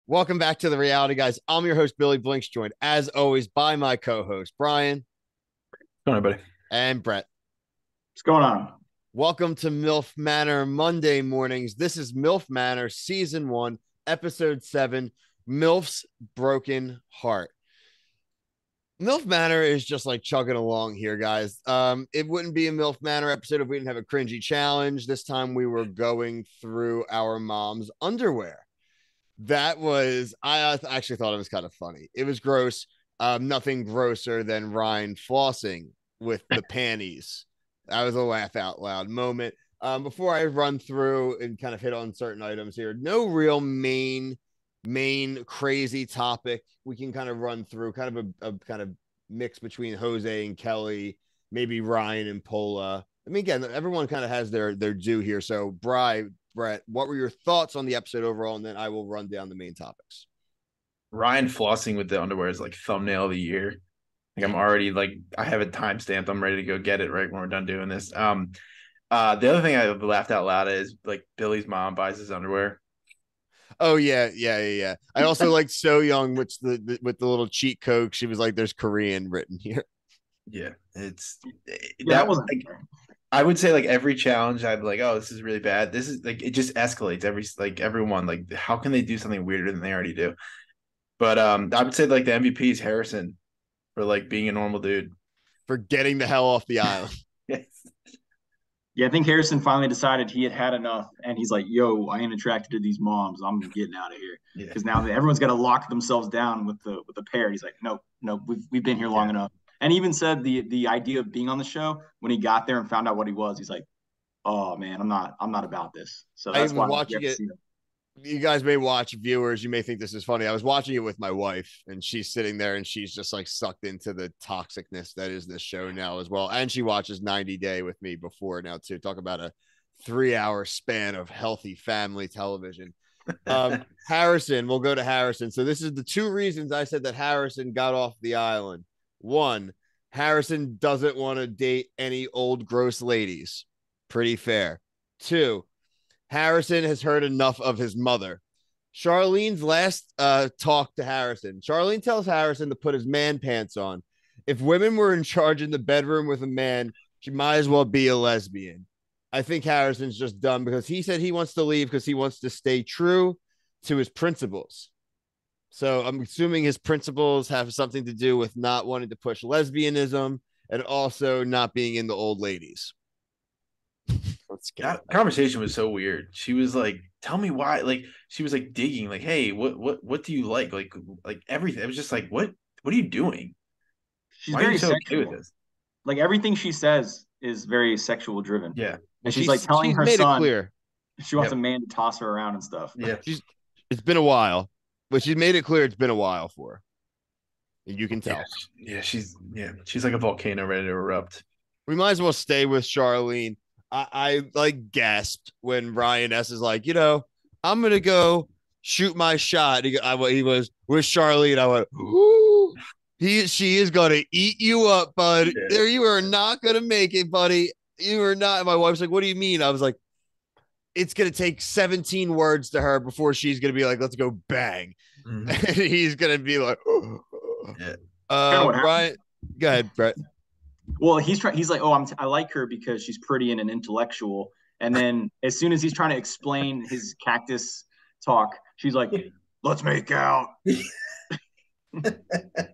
Welcome back to the Reality Guys. I'm your host, Billy Blinks, joined as always by my co-host, Brian Go on, buddy. and Brett. What's going on? Welcome to MILF Manor Monday mornings. This is MILF Manor Season 1, Episode 7, MILF's Broken Heart. MILF Manor is just like chugging along here, guys. It wouldn't be a MILF Manor episode if we didn't have a cringy challenge. This time we were going through our mom's underwear. That was, I actually thought it was kind of funny. It was gross. Nothing grosser than Ryan flossing with the panties. That was a laugh out loud moment. Before I run through and kind of hit on certain items here, no real main crazy topic. We can kind of run through kind of a kind of mix between Jose and Kelle, maybe Ryan and Pola. I mean, again, everyone kind of has their due here. So, Brett, what were your thoughts on the episode overall? And then I will run down the main topics. Ryan flossing with the underwear is like thumbnail of the year. Like I'm already like I have it timestamped. I'm ready to go get it right when we're done doing this. The other thing I laughed out loud at is like Billy's mom buys his underwear. Oh yeah. I also like So Young with the little cheat code. She was like, "There's Korean written here." Yeah, it's Yeah, that wasn't like I would say like every challenge I'd be like, oh, this is really bad. This is like it just escalates everyone like how can they do something weirder than they already do? But I would say like the MVP is Harrison for like being a normal dude. For getting the hell off the island. Yes. Yeah, I think Harrison finally decided he had had enough, and he's like, "Yo, I ain't attracted to these moms. I'm getting out of here." Yeah. Because now everyone's got to lock themselves down with the pair. He's like, "No, no, we've been here long enough." And he even said the idea of being on the show when he got there and found out what he was. He's like, "Oh man, I'm not about this." So I that's was why we watching have to it. see him. You guys may watch, viewers, you may think this is funny. I was watching it with my wife, and she's sitting there and she's just like sucked into the toxicness that is this show now as well. And she watches 90 Day with me before now too. Talk about a 3 hour span of healthy family television. Harrison, we'll go to Harrison. So this is the two reasons I said that Harrison got off the island. One, Harrison doesn't want to date any old gross ladies. Pretty fair. Two, Harrison has heard enough of his mother. Charlene's last talk to Harrison. Charlene tells Harrison to put his man pants on. If women were in charge in the bedroom with a man, she might as well be a lesbian. I think Harrison's just dumb because he said he wants to leave because he wants to stay true to his principles. So I'm assuming his principles have something to do with not wanting to push lesbianism and also not being into old ladies. Let's get That conversation was so weird. She was like, "Tell me why." Like she was like digging, like, "Hey, what do you like?" Like everything. It was just like, "What are you doing? She's Why are you very so okay with sexual. this?" Like everything she says is very sexual driven, Yeah, well, and she's like telling she's her made it son clear. she wants yep, a man to toss her around and stuff. yeah, She's it's been a while, but she made it clear it's been a while for her. You can yeah, tell. she's like a volcano ready to erupt. We might as well stay with Charlene. I like gasped when Ryan S is like, I'm gonna go shoot my shot. He was with Charlene. I went, ooh, she is gonna eat you up, bud. Yeah, There, you are not gonna make it, buddy. You are not. And my wife's like, what do you mean? I was like, it's gonna take 17 words to her before she's gonna be like, let's go bang. mm-hmm. And he's gonna be like, Yeah, Kind of what happened. Brian, go ahead, Brett. Well, he's trying. He's like, "Oh, I like her because she's pretty and an intellectual." And then as soon as he's trying to explain his cactus talk, she's like, "Let's make out."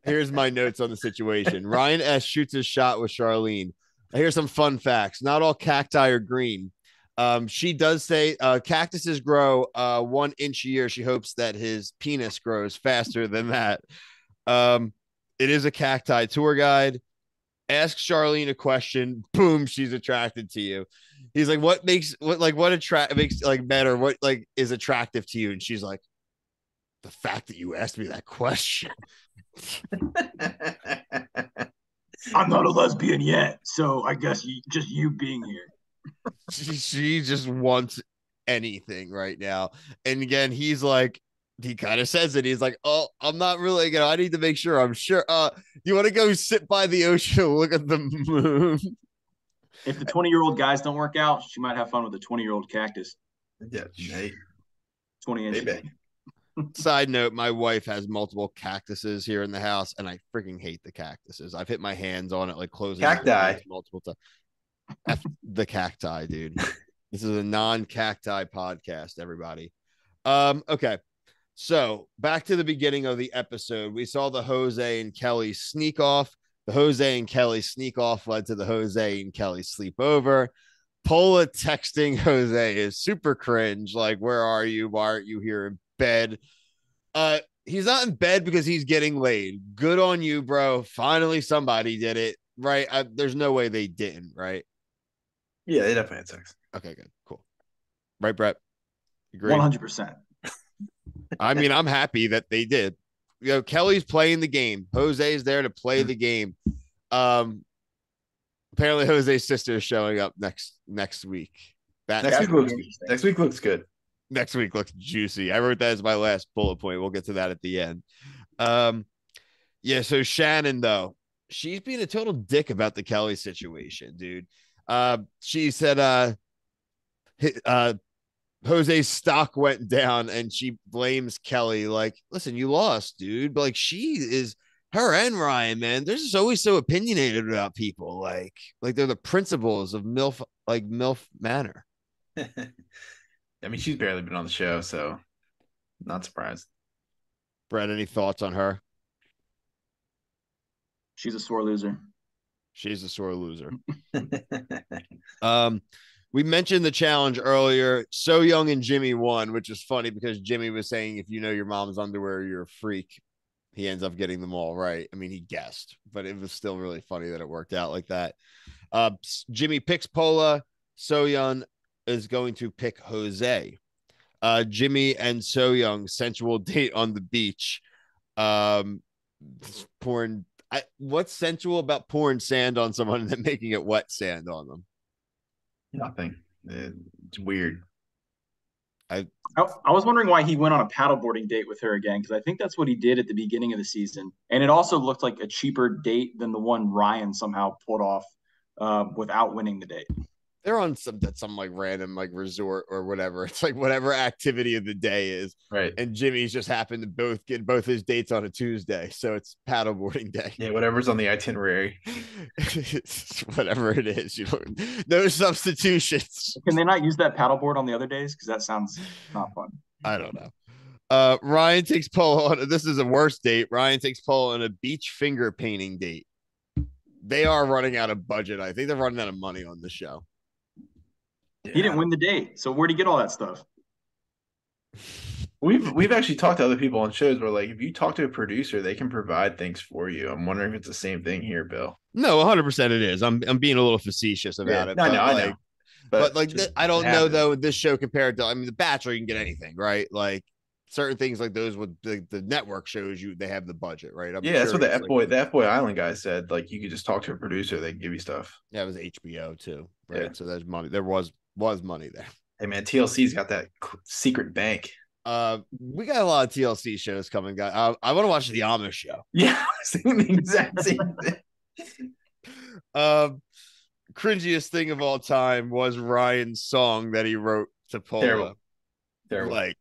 Here's my notes on the situation. Ryan S shoots his shot with Charlene. Here's some fun facts. Not all cacti are green. She does say cactuses grow 1 inch a year. She hopes that his penis grows faster than that. It is a cacti tour guide. Ask Charlene a question. Boom, she's attracted to you. He's like, what makes like better? What like is attractive to you? And she's like, the fact that you asked me that question. I'm not a lesbian yet, so I guess just you being here. She just wants anything right now. And again, he's like, he kind of says it. He's like, oh, I'm not really, I need to make sure. I'm sure. You want to go sit by the ocean and look at the moon? If the 20-year-old guys don't work out, she might have fun with a 20-year-old cactus. yeah. Hey, 20 inches. maybe. Side note, my wife has multiple cactuses here in the house, and I freaking hate the cactuses. I've hit my hands on it, like closing Cacti. multiple times. F the cacti, dude. This is a non-cacti podcast, everybody. Okay. So back to the beginning of the episode, we saw the Jose and Kelle sneak off. The Jose and Kelle sneak off led to the Jose and Kelle sleepover. Pola texting Jose is super cringe. Like, where are you? Why aren't you here in bed? He's not in bed because he's getting laid. Good on you, bro. Finally, somebody did it. Right? There's no way they didn't, right? Yeah, they definitely had sex. Okay, good. Cool. Right, Brett? Agree? 100%. I mean, I'm happy that they did. You know, Kelly's playing the game. Jose's there to play the game. Apparently Jose's sister is showing up next week. Next week looks good. Next week looks juicy. I wrote that as my last bullet point. We'll get to that at the end. Yeah, so Shannon, though, she's being a total dick about the Kelle situation, dude. She said Jose's stock went down and she blames Kelle. Like, listen, you lost, dude. But like, her and Ryan, man, they're just always so opinionated about people. Like they're the principals of MILF Manor. I mean, she's barely been on the show, so not surprised. Brett, any thoughts on her? She's a sore loser. She's a sore loser. We mentioned the challenge earlier. So Young and Jimmy won, which is funny because Jimmy was saying, if you know your mom's underwear, you're a freak. He ends up getting them all right. I mean, he guessed, but it was still really funny that it worked out like that. Jimmy picks Pola. So Young is going to pick Jose. Jimmy and So Young sensual date on the beach. Pouring. What's sensual about pouring sand on someone and then making it wet sand on them? Nothing. It's weird. I was wondering why he went on a paddleboarding date with her again, because I think that's what he did at the beginning of the season. And it also looked like a cheaper date than the one Ryan somehow pulled off without winning the date. They're on some like random like resort or whatever. It's like whatever activity of the day is. Right. And Jimmy's just happened to both get both his dates on a Tuesday. So it's paddleboarding day. Yeah, whatever's on the itinerary. Whatever it is, no substitutions. Can they not use that paddleboard on the other days? Because that sounds not fun. I don't know. Ryan takes Paul on this is a worse date. Ryan takes Paul on a beach finger painting date. They are running out of budget. I think they're running out of money on the show. Yeah. He didn't win the date, so where'd he get all that stuff? We've actually talked to other people on shows where, like, if you talk to a producer, they can provide things for you. I'm wondering if it's the same thing here, Bill. No, 100% it is. I'm being a little facetious about it. I know. But like, I don't know though. This show compared to, I mean, The Bachelor, you can get anything, right? Like certain things like those with the network shows, they have the budget, right? That's what the F-Boy Island guy said. Like, you could just talk to a producer, they can give you stuff. Yeah, it was HBO too, right? Yeah. So there's money. There was money there. Hey man, TLC's got that secret bank. We got a lot of TLC shows coming, guys. I want to watch the Amish show. Yeah, the exact same thing. Cringiest thing of all time was Ryan's song that he wrote to Pola. Terrible. Like,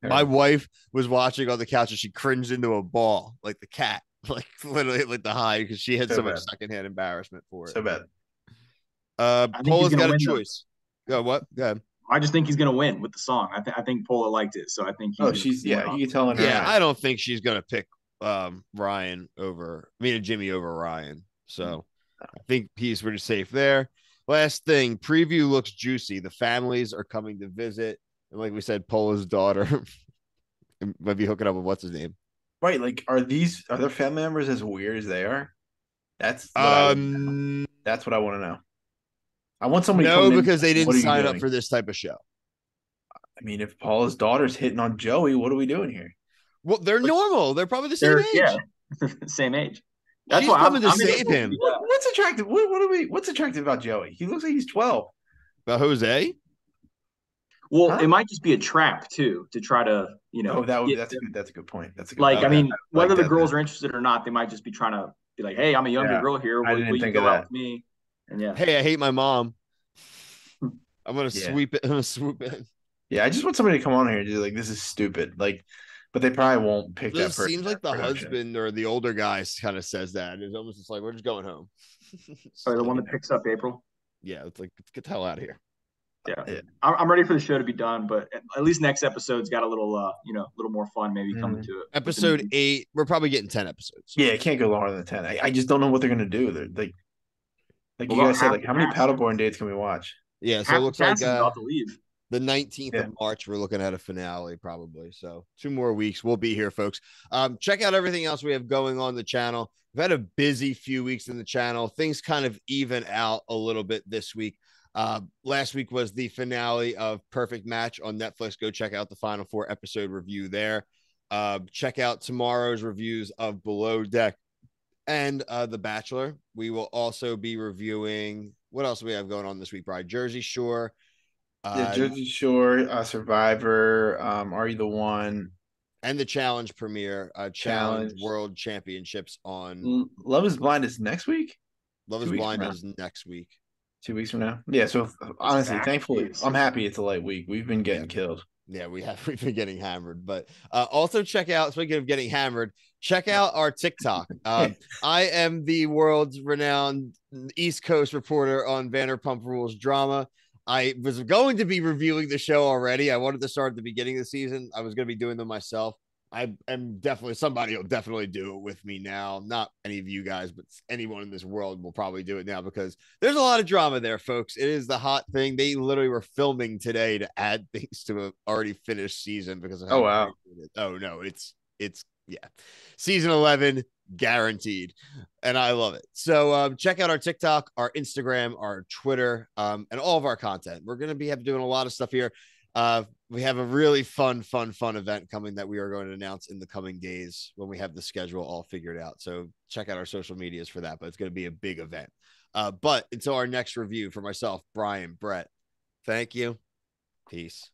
my wife was watching on the couch and she cringed into a ball, like the cat, like literally like the high, because she had so much secondhand embarrassment for it. So bad. Pola's got a choice. What? Go ahead. I just think he's gonna win with the song. I think Pola liked it, so I think. You can tell her. Yeah, I don't think she's gonna pick Jimmy over Ryan. So I think he's pretty safe there. Last thing, preview looks juicy. The families are coming to visit, and like we said, Pola's daughter might be hooking up with what's his name. Right, like are their family members as weird as they are? That's what I want to know. I want somebody. No, because they didn't sign up for this type of show. I mean, if Paula's daughter's hitting on Joey, what are we doing here? Well, they're normal. They're probably the same age. Yeah, same age. That's why I'm to save him. What's attractive? What's attractive about Joey? He looks like he's 12. About Jose? Well, it might just be a trap too, to try to, that's a good point. That's a good I mean, whether the girls are interested or not, they might just be trying to be like, hey, I'm a younger girl here. I didn't think of that. With me? And hey, I hate my mom. I'm gonna swoop in. Yeah, I just want somebody to come on here and do like, this is stupid. Like, but they probably won't pick that It person. seems like the production. husband or the older guy kind of says that. It's almost just like, we're just going home. Or the So, one that picks up April. yeah, it's like, let's get the hell out of here. Yeah. I'm ready for the show to be done, but at least next episode's got a little, a little more fun maybe coming to it. Episode 8, we're probably getting 10 episodes. Yeah, it can't go longer than 10. I just don't know what they're gonna do. They're like you Well, guys said, like how many paddleboarding dates can we watch? Yeah, so it looks like about to leave. the 19th of March, we're looking at a finale probably. So 2 more weeks, we'll be here, folks. Check out everything else we have going on the channel. We've had a busy few weeks in the channel. Things kind of even out a little bit this week. Last week was the finale of Perfect Match on Netflix. Go check out the final 4 episode review there. Check out tomorrow's reviews of Below Deck and The Bachelor. We will also be reviewing, what else do we have going on this week, Brian? Jersey Shore. Jersey Shore, Survivor, Are You the One? And the Challenge premiere, Challenge World Championships on Love is Blind is next week. Love is Blind is next week. 2 weeks from now. Yeah. So honestly, thankfully, I'm happy it's a light week. We've been getting killed. Yeah, we've been getting hammered. But also check out, speaking of getting hammered, check out our TikTok. I am the world's renowned East Coast reporter on Vanderpump Rules drama. I was going to be reviewing the show already. I wanted to start at the beginning of the season. I was going to be doing them myself. I am definitely, somebody will definitely do it with me now. Not any of you guys, but anyone in this world will probably do it now because there's a lot of drama there, folks. It is the hot thing. They literally were filming today to add things to an already finished season because of how oh no, it's yeah. Season 11 guaranteed. And I love it. So check out our TikTok, our Instagram, our Twitter, and all of our content. We're going to be doing a lot of stuff here. We have a really fun event coming that we are going to announce in the coming days when we have the schedule all figured out. So check out our social medias for that, but it's going to be a big event. But until our next review, for myself, Brian, Brett, thank you. Peace.